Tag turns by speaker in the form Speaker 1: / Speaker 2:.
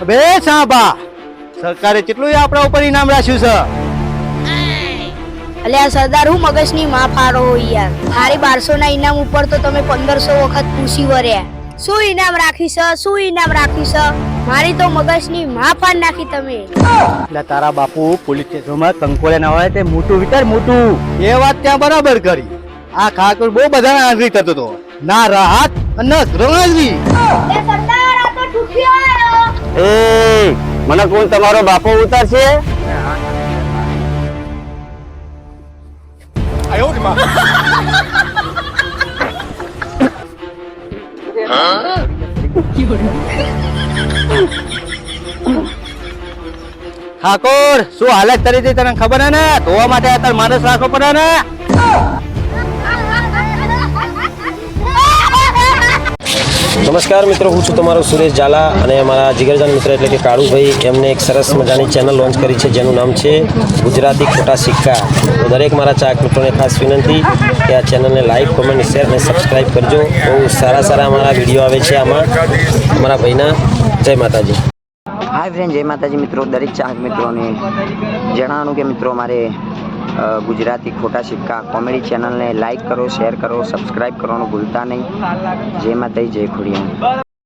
Speaker 1: બે સાંભા સરકારે કેટલું આપણા ઉપર ઇનામ રાખ્યું છે.
Speaker 2: અલ્યા સરદાર હું મગજની માં ફાડો હો યાર. મારી 1200 ના ઇનામ ઉપર તો તમે 1500 વખત પૂછી વર્યા. શું ઇનામ રાખી છે, શું ઇનામ રાખી છે? મારી તો મગજની માં ફાડ નાખી તમે.
Speaker 1: એટલે તારા બાપુ પોલીસ સ્ટેશનમાં કંકોળે ના હોય તે મોટું વિચાર મોટું. એ વાત ત્યાં બરાબર કરી. આ ખાકર બહુ બધા આંગળી થતો હતો. ના રાહત અને રણજી.
Speaker 2: સરદાર આ તો ઠુઠિયો આયો.
Speaker 3: એ મને કોણ તમારો બાપો ઉતારશે?
Speaker 1: ઠાકોર શું હાલત કરી હતી તને ખબર હે ને? ધોવા માટે અત્યારે માણસ રાખવો પડે ને.
Speaker 3: નમસ્કાર મિત્રો, હું છું તમારો સુરેશ ઝાલા અને અમારા જીગરજાન મિત્ર એટલે કે કાળુભાઈ એમને એક સરસ મજાની ચેનલ લોન્ચ કરી છે જેનું નામ છે ગુજરાતી ખોટા સિક્કા. તો દરેક મારા ચાહક મિત્રોને ખાસ વિનંતી કે આ ચેનલને લાઈક, કોમેન્ટ, શેર અને સબસ્ક્રાઈબ કરજો. બહુ સારા સારા અમારા વિડીયો આવે છે આમાં અમારા ભાઈના. જય માતાજી.
Speaker 4: હાય ફ્રેન્ડ, જય માતાજી મિત્રો. દરેક ચાહક મિત્રોને જણાવવાનું કે મિત્રો અમારે ગુજરાતી ખોટા સિક્કા કોમેડી ચેનલને લાઈક કરો, શેર કરો, સબસ્ક્રાઈબ કરવાનું ભૂલતા નહીં. જય માતાજી, જય ખોડિયાર.